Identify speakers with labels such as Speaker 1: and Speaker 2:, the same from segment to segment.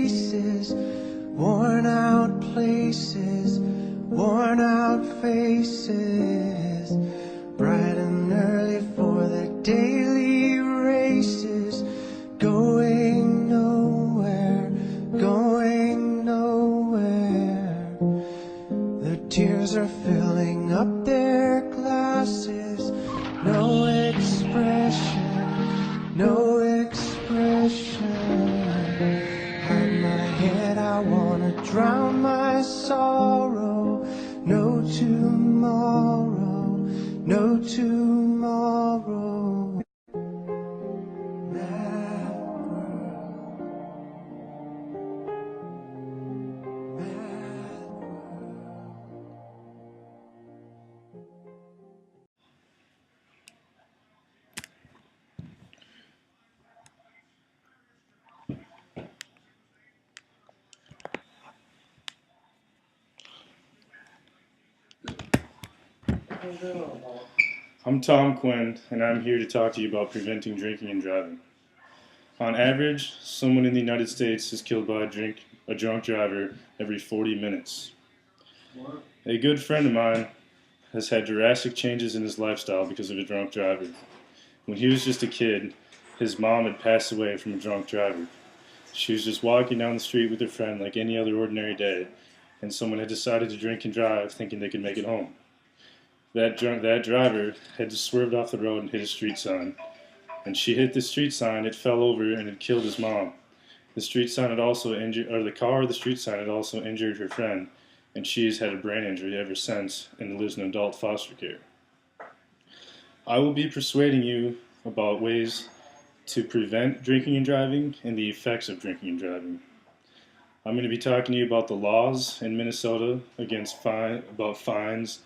Speaker 1: faces, worn out places, worn out faces, bright and early for the daily races, going nowhere, going nowhere. The tears are filling up their glasses, no expression, no expression. Hide my head, I wanna drown my sorrow. No tomorrow, no tomorrow. Mad world, mad world.
Speaker 2: I'm Tom Quinn, and I'm here to talk to you about preventing drinking and driving. On average, someone in the United States is killed by a drunk driver every 40 minutes. A good friend of mine has had drastic changes in his lifestyle because of a drunk driver. When he was just a kid, his mom had passed away from a drunk driver. She was just walking down the street with her friend like any other ordinary day, and someone had decided to drink and drive thinking they could make it home. That driver had just swerved off the road and hit a street sign. And she hit the street sign, it fell over and it killed his mom. The street sign had also injured, or the car of the street sign had also injured her friend, and she has had a brain injury ever since and lives in adult foster care. I will be persuading you about ways to prevent drinking and driving and the effects of drinking and driving. I'm going to be talking to you about the laws in Minnesota against about fines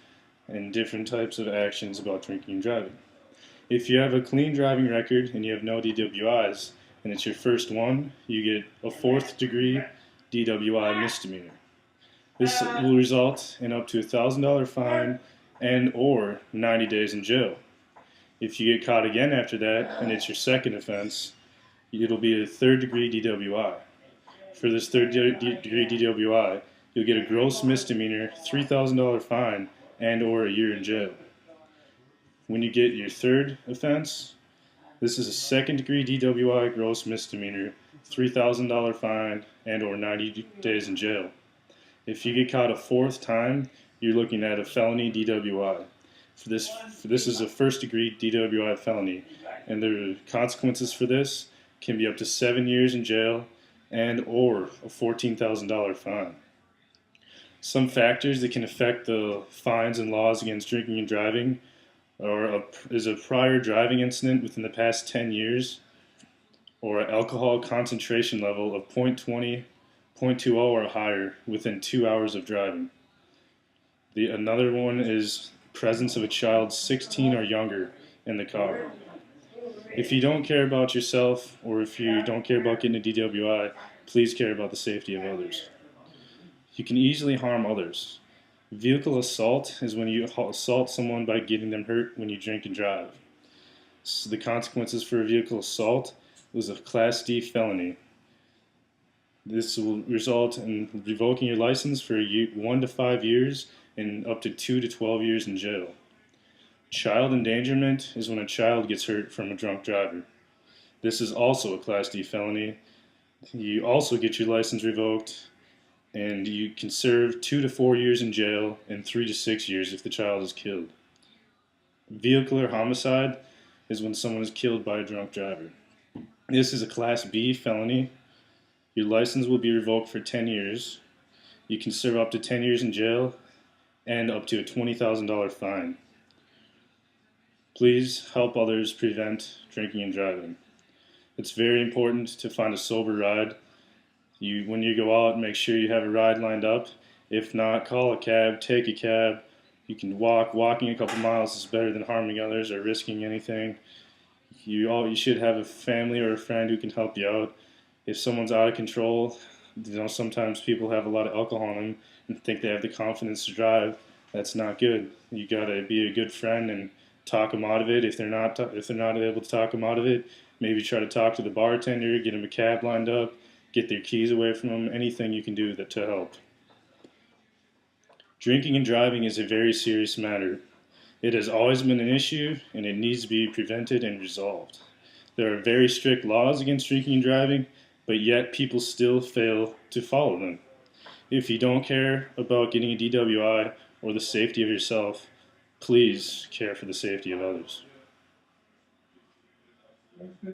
Speaker 2: and different types of actions about drinking and driving. If you have a clean driving record and you have no DWIs, and it's your first one, you get a 4th degree DWI misdemeanor. This will result in up to a $1,000 fine and or 90 days in jail. If you get caught again after that, and it's your second offense, it'll be a 3rd degree DWI. For this 3rd degree DWI, you'll get a gross misdemeanor, $3,000 fine, and or a year in jail. When you get your 3rd offense, this is a 2nd degree DWI gross misdemeanor, $3,000 fine, and or 90 days in jail. If you get caught a 4th time, you're looking at a felony DWI. This is a 1st degree DWI felony, and the consequences for this can be up to 7 years in jail and or a $14,000 fine. Some factors that can affect the fines and laws against drinking and driving is a prior driving incident within the past 10 years, or an alcohol concentration level of 0.20, 0.20 or higher within 2 hours of driving. Another one is presence of a child 16 or younger in the car. If you don't care about yourself, or if you don't care about getting a DWI, please care about the safety of others. You can easily harm others. Vehicle assault is when you assault someone by getting them hurt when you drink and drive. So the consequences for a vehicle assault was a Class D felony. This will result in revoking your license for 1 to 5 years and up to 2 to 12 years in jail. Child endangerment is when a child gets hurt from a drunk driver. This is also a Class D felony. You also get your license revoked, and you can serve 2 to 4 years in jail and 3 to 6 years if the child is killed. Vehicular homicide is when someone is killed by a drunk driver. This is a Class B felony. Your license will be revoked for 10 years. You can serve up to 10 years in jail and up to a $20,000 fine. Please help others prevent drinking and driving. It's very important to find a sober ride. When you go out, make sure you have a ride lined up. If not, call a cab, take a cab. You can walk. Walking a couple miles is better than harming others or risking anything. You should have a family or a friend who can help you out. If someone's out of control, sometimes people have a lot of alcohol in them and think they have the confidence to drive. That's not good. You gotta be a good friend and talk them out of it. If they're not able to talk them out of it, maybe try to talk to the bartender, get them a cab lined up, get their keys away from them, anything you can do to help. Drinking and driving is a very serious matter. It has always been an issue, and it needs to be prevented and resolved. There are very strict laws against drinking and driving, but yet people still fail to follow them. If you don't care about getting a DWI or the safety of yourself, please care for the safety of others.